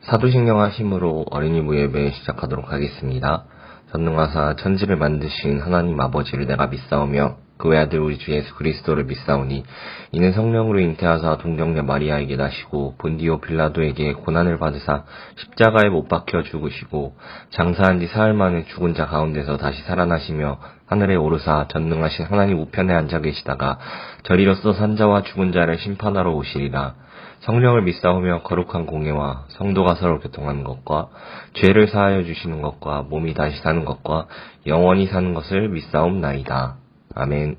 사도신경 하심으로 어린이 무예배 시작하도록 하겠습니다. 전능하사 천지를 만드신 하나님 아버지를 내가 믿사오며 그 외아들 우리 주 예수 그리스도를 믿사오니 이는 성령으로 잉태하사 동정녀 마리아에게 나시고 본디오 빌라도에게 고난을 받으사 십자가에 못 박혀 죽으시고 장사한 지 사흘 만에 죽은 자 가운데서 다시 살아나시며 하늘에 오르사 전능하신 하나님 우편에 앉아 계시다가 저리로서 산자와 죽은 자를 심판하러 오시리라. 성령을 믿사오며 거룩한 공예와 성도가 서로 교통하는 것과 죄를 사하여 주시는 것과 몸이 다시 사는 것과 영원히 사는 것을 믿사옵나이다. 아멘.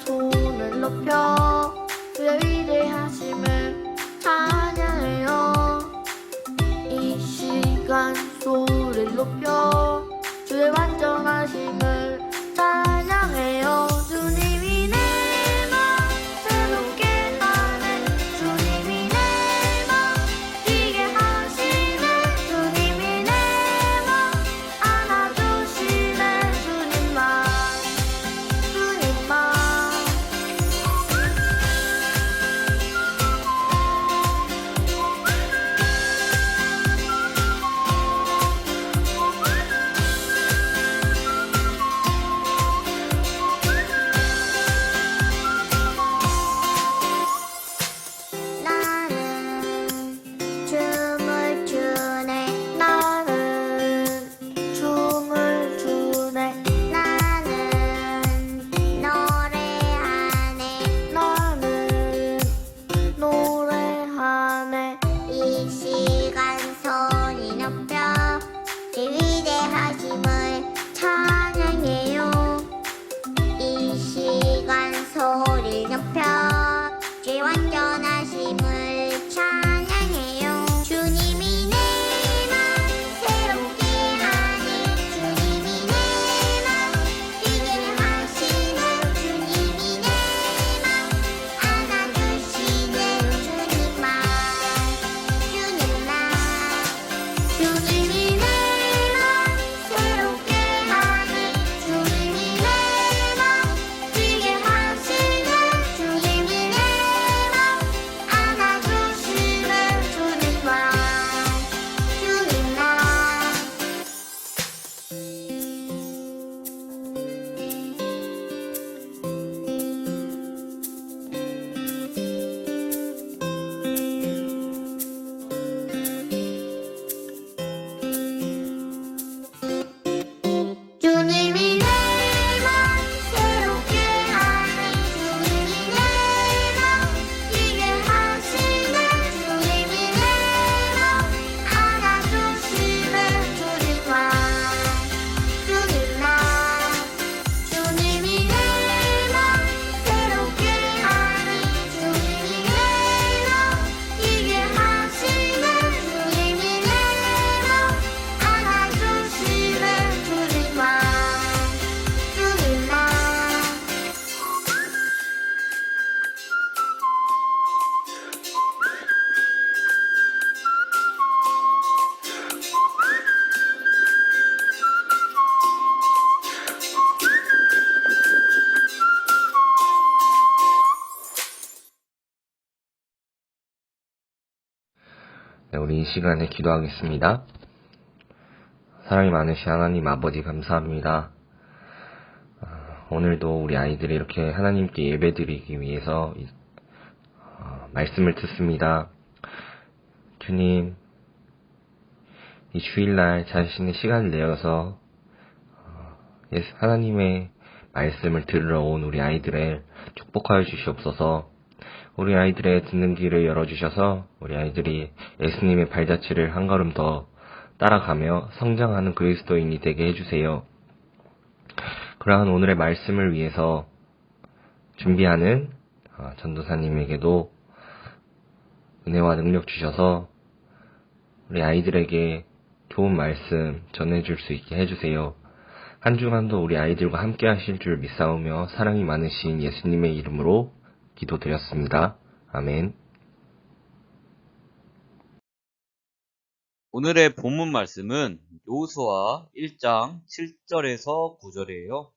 손을 높여 주의 위대하심을 찬양해요. 이 시간 소리를 높여 주의 완전하심을 찬양해요. 주님이 내 맘 새롭게 하네. 주님이 내 맘 뛰게 하시네. 주님이 내 맘 안아주시네. 주님만 우리 이 시간에 기도하겠습니다. 사랑이 많으신 하나님 아버지 감사합니다. 오늘도 우리 아이들이 이렇게 하나님께 예배드리기 위해서 말씀을 듣습니다. 주님, 이 주일날 자신의 시간을 내어서 하나님의 말씀을 들으러 온 우리 아이들을 축복하여 주시옵소서. 우리 아이들의 듣는 길을 열어주셔서 우리 아이들이 예수님의 발자취를 한 걸음 더 따라가며 성장하는 그리스도인이 되게 해주세요. 그러한 오늘의 말씀을 위해서 준비하는 전도사님에게도 은혜와 능력 주셔서 우리 아이들에게 좋은 말씀 전해줄 수 있게 해주세요. 한 주간도 우리 아이들과 함께 하실 줄 믿사오며 사랑이 많으신 예수님의 이름으로 기도드렸습니다. 아멘. 오늘의 본문 말씀은 여호수아 1장 7절에서 9절이에요.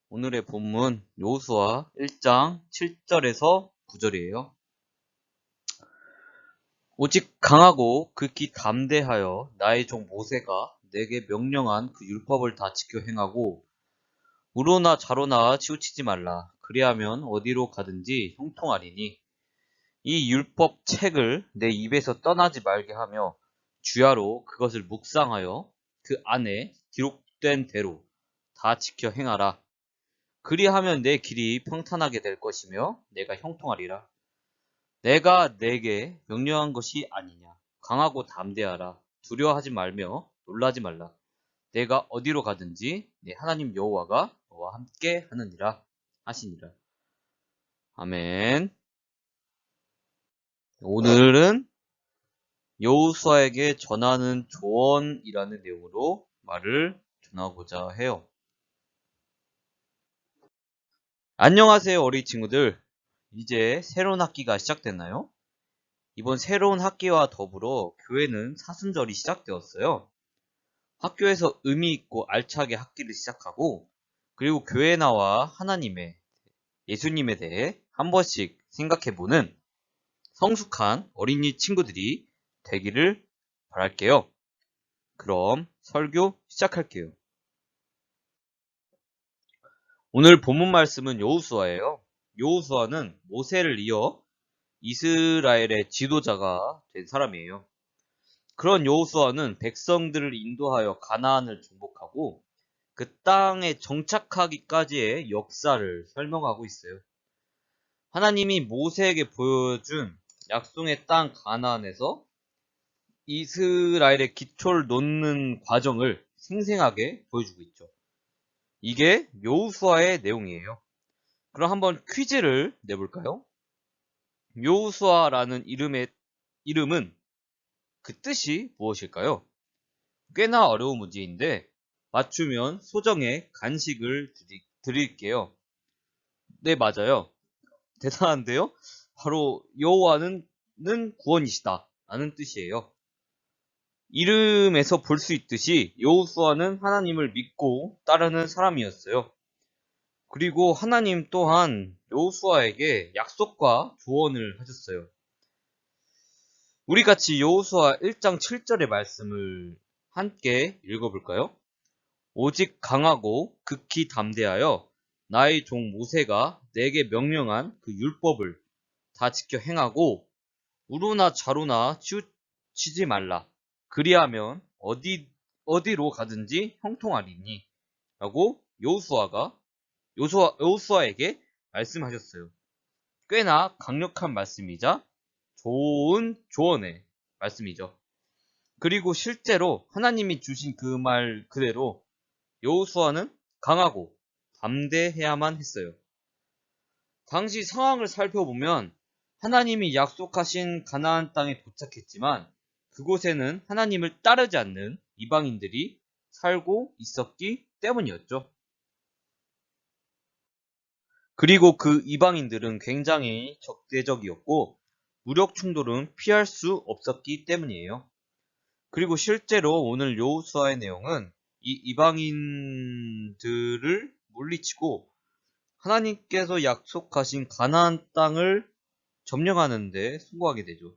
오늘의 본문 여호수아 1장 7절에서 9절이에요. 오직 강하고 극히 담대하여 나의 종 모세가 내게 명령한 그 율법을 다 지켜 행하고 우로나 좌로나 치우치지 말라. 그리하면 어디로 가든지 형통하리니 이 율법 책을 내 입에서 떠나지 말게 하며 주야로 그것을 묵상하여 그 안에 기록된 대로 다 지켜 행하라. 그리하면 내 길이 평탄하게 될 것이며 내가 형통하리라. 내가 내게 명령한 것이 아니냐. 강하고 담대하라. 두려워하지 말며 놀라지 말라. 내가 어디로 가든지 내 하나님 여호와가 너와 함께 하느니라 하시니라. 아멘. 오늘은 여호수아에게 전하는 조언이라는 내용으로 말을 전하고자 해요. 안녕하세요, 어린이 친구들. 이제 새로운 학기가 시작됐나요? 이번 새로운 학기와 더불어 교회는 사순절이 시작되었어요. 학교에서 의미 있고 알차게 학기를 시작하고 그리고 교회에 나와 하나님의, 예수님에 대해 한 번씩 생각해보는 성숙한 어린이 친구들이 되기를 바랄게요. 그럼 설교 시작할게요. 오늘 본문 말씀은 여호수아예요. 여호수아는 모세를 이어 이스라엘의 지도자가 된 사람이에요. 그런 여호수아는 백성들을 인도하여 가나안을 정복하고 그 땅에 정착하기까지의 역사를 설명하고 있어요. 하나님이 모세에게 보여준 약속의 땅 가나안에서 이스라엘의 기초를 놓는 과정을 생생하게 보여주고 있죠. 이게 여호수아의 내용이에요. 그럼 한번 퀴즈를 내볼까요? 여호수아라는 이름은 그 뜻이 무엇일까요? 꽤나 어려운 문제인데 맞추면 소정의 간식을 드릴게요. 네, 맞아요. 대단한데요? 바로 여호와는 구원이시다 라는 뜻이에요. 이름에서 볼 수 있듯이 여호수아는 하나님을 믿고 따르는 사람이었어요. 그리고 하나님 또한 여호수아에게 약속과 조언을 하셨어요. 우리 같이 여호수아 1장 7절의 말씀을 함께 읽어볼까요? 오직 강하고 극히 담대하여 나의 종 모세가 내게 명령한 그 율법을 다 지켜 행하고 우로나 좌로나 치우치지 말라. 그리하면 어디로 가든지 형통하리니 라고 여호수아에게 말씀하셨어요. 꽤나 강력한 말씀이자 좋은 조언의 말씀이죠. 그리고 실제로 하나님이 주신 그 말 그대로 여호수아는 강하고 담대해야만 했어요. 당시 상황을 살펴보면 하나님이 약속하신 가나안 땅에 도착했지만 그곳에는 하나님을 따르지 않는 이방인들이 살고 있었기 때문이었죠. 그리고 그 이방인들은 굉장히 적대적이었고 무력 충돌은 피할 수 없었기 때문이에요. 그리고 실제로 오늘 여호수아의 내용은 이 이방인들을 물리치고 하나님께서 약속하신 가나안 땅을 점령하는 데 성공하게 되죠.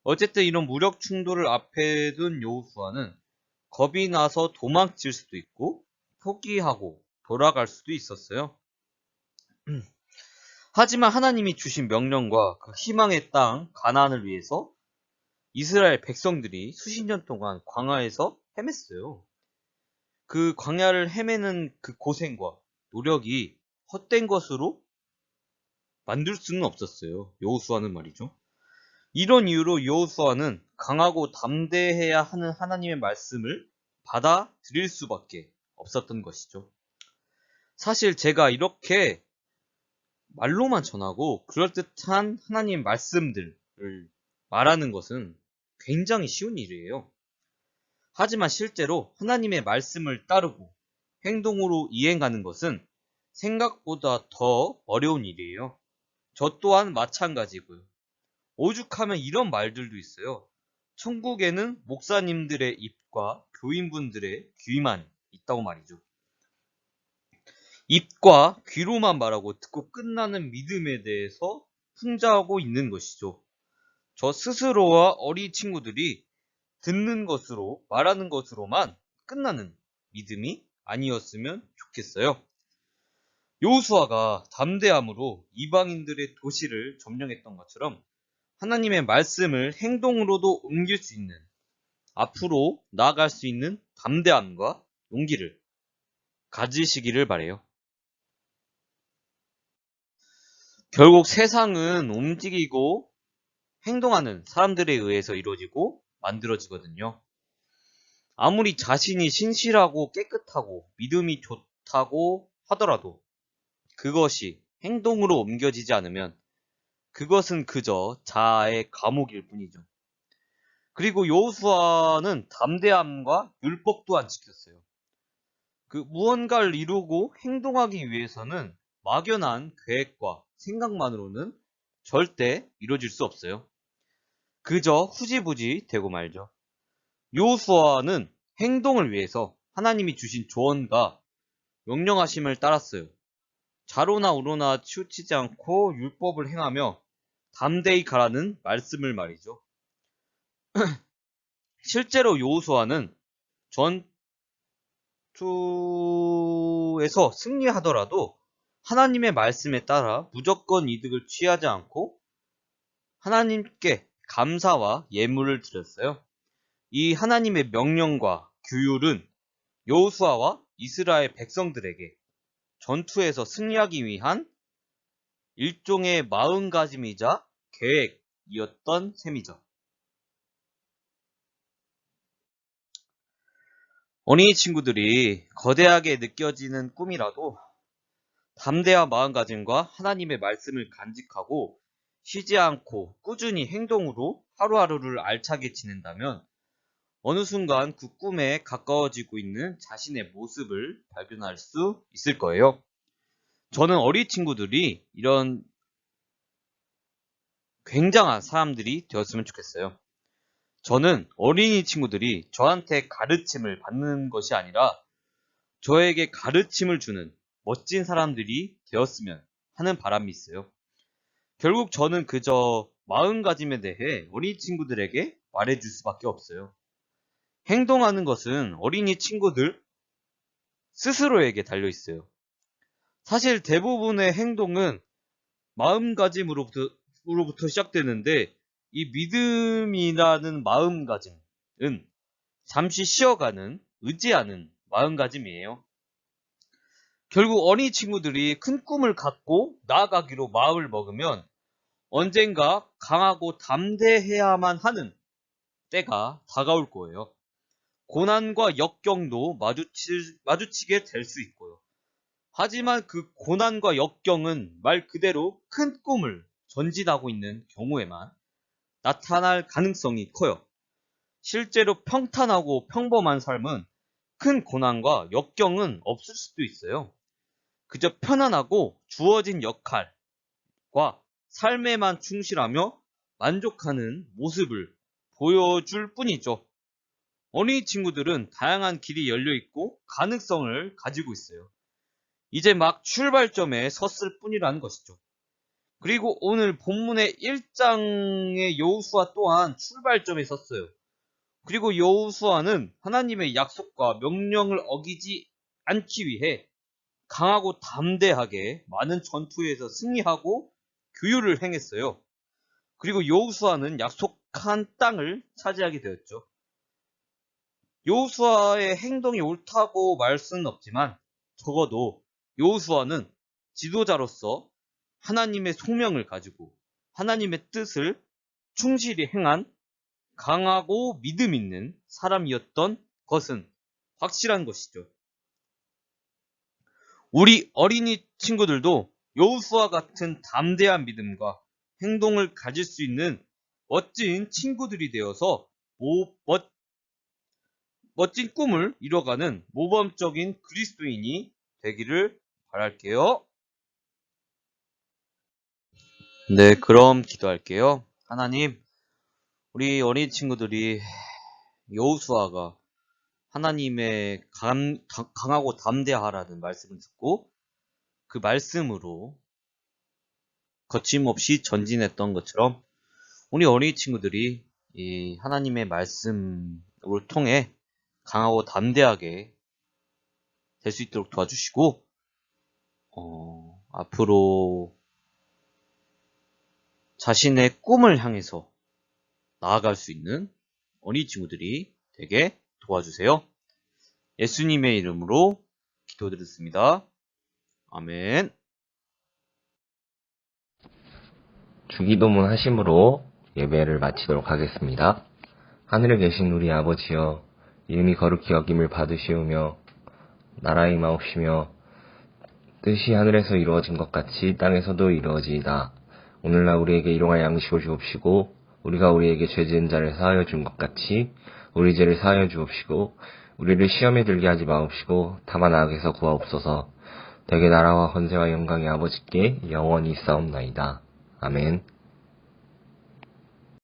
어쨌든 이런 무력 충돌을 앞에 둔 여호수아는 겁이 나서 도망칠 수도 있고 포기하고 돌아갈 수도 있었어요. 하지만 하나님이 주신 명령과 그 희망의 땅 가나안을 위해서 이스라엘 백성들이 수십 년 동안 광야에서 헤맸어요. 그 광야를 헤매는 그 고생과 노력이 헛된 것으로 만들 수는 없었어요. 여호수아는 말이죠. 이런 이유로 여호수아는 강하고 담대해야 하는 하나님의 말씀을 받아들일 수밖에 없었던 것이죠. 사실 제가 이렇게 말로만 전하고 그럴듯한 하나님의 말씀들을 말하는 것은 굉장히 쉬운 일이에요. 하지만 실제로 하나님의 말씀을 따르고 행동으로 이행하는 것은 생각보다 더 어려운 일이에요. 저 또한 마찬가지고요. 오죽하면 이런 말들도 있어요. 천국에는 목사님들의 입과 교인분들의 귀만 있다고 말이죠. 입과 귀로만 말하고 듣고 끝나는 믿음에 대해서 풍자하고 있는 것이죠. 저 스스로와 어린 친구들이 듣는 것으로 말하는 것으로만 끝나는 믿음이 아니었으면 좋겠어요. 여호수아가 담대함으로 이방인들의 도시를 점령했던 것처럼 하나님의 말씀을 행동으로도 옮길 수 있는, 앞으로 나아갈 수 있는 담대함과 용기를 가지시기를 바라요. 결국 세상은 움직이고 행동하는 사람들에 의해서 이루어지고 만들어지거든요. 아무리 자신이 신실하고 깨끗하고 믿음이 좋다고 하더라도 그것이 행동으로 옮겨지지 않으면 그것은 그저 자아의 감옥일 뿐이죠. 그리고 여호수아는 담대함과 율법 또한 지켰어요. 그 무언가를 이루고 행동하기 위해서는 막연한 계획과 생각만으로는 절대 이루어질 수 없어요. 그저 후지부지 되고 말죠. 여호수아는 행동을 위해서 하나님이 주신 조언과 명령하심을 따랐어요. 좌로나 우로나 치우치지 않고 율법을 행하며 담대히 가라는 말씀을 말이죠. 실제로 여호수아는 전투에서 승리하더라도 하나님의 말씀에 따라 무조건 이득을 취하지 않고 하나님께 감사와 예물을 드렸어요. 이 하나님의 명령과 규율은 여호수아와 이스라엘 백성들에게 전투에서 승리하기 위한 일종의 마음가짐이자 계획이었던 셈이죠. 어린이 친구들이 거대하게 느껴지는 꿈이라도 담대한 마음가짐과 하나님의 말씀을 간직하고 쉬지 않고 꾸준히 행동으로 하루하루를 알차게 지낸다면 어느 순간 그 꿈에 가까워지고 있는 자신의 모습을 발견할 수 있을 거예요. 저는 어린 친구들이 이런 굉장한 사람들이 되었으면 좋겠어요. 저는 어린이 친구들이 저한테 가르침을 받는 것이 아니라 저에게 가르침을 주는 멋진 사람들이 되었으면 하는 바람이 있어요. 결국 저는 그저 마음가짐에 대해 어린이 친구들에게 말해줄 수밖에 없어요. 행동하는 것은 어린이 친구들 스스로에게 달려있어요. 사실 대부분의 행동은 마음가짐으로부터 시작되는데 이 믿음이라는 마음가짐은 잠시 쉬어가는, 의지하는 마음가짐이에요. 결국 어린이 친구들이 큰 꿈을 갖고 나아가기로 마음을 먹으면 언젠가 강하고 담대해야만 하는 때가 다가올 거예요. 고난과 역경도 마주치게 될 수 있고요. 하지만 그 고난과 역경은 말 그대로 큰 꿈을 전진하고 있는 경우에만 나타날 가능성이 커요. 실제로 평탄하고 평범한 삶은 큰 고난과 역경은 없을 수도 있어요. 그저 편안하고 주어진 역할과 삶에만 충실하며 만족하는 모습을 보여줄 뿐이죠. 어린이 친구들은 다양한 길이 열려있고 가능성을 가지고 있어요. 이제 막 출발점에 섰을 뿐이라는 것이죠. 그리고 오늘 본문의 1장의 여호수아 또한 출발점에 섰어요. 그리고 여호수아는 하나님의 약속과 명령을 어기지 않기 위해 강하고 담대하게 많은 전투에서 승리하고 규율을 행했어요. 그리고 여호수아는 약속 약속한 땅을 차지하게 되었죠. 여호수아의 행동이 옳다고 말 수는 없지만 적어도 여호수아는 지도자로서 하나님의 소명을 가지고 하나님의 뜻을 충실히 행한 강하고 믿음 있는 사람이었던 것은 확실한 것이죠. 우리 어린이 친구들도 여호수아 같은 담대한 믿음과 행동을 가질 수 있는 멋진 친구들이 되어서 멋진 꿈을 이뤄가는 모범적인 그리스도인이 되기를 바랄게요. 네, 그럼 기도할게요. 하나님, 우리 어린 친구들이 여호수아가 하나님의 강하고 담대하라는 말씀을 듣고 그 말씀으로 거침없이 전진했던 것처럼 우리 어린이 친구들이 이 하나님의 말씀을 통해 강하고 담대하게 될 수 있도록 도와주시고 앞으로 자신의 꿈을 향해서 나아갈 수 있는 어린이 친구들이 되게 도와주세요. 예수님의 이름으로 기도드렸습니다. 아멘. 주기도문 하심으로 예배를 마치도록 하겠습니다. 하늘에 계신 우리 아버지여, 이름이 거룩히 여김을 받으시오며 나라의 임하옵시며 뜻이 하늘에서 이루어진 것 같이 땅에서도 이루어지이다. 오늘날 우리에게 일용할 양식을 주옵시고 우리가 우리에게 죄 지은 자를 사하여 준 것 같이 우리 죄를 사하여 주옵시고 우리를 시험에 들게 하지 마옵시고 다만 악에서 구하옵소서. 대개 나라와 권세와 영광이 아버지께 영원히 있사옵나이다. 아멘.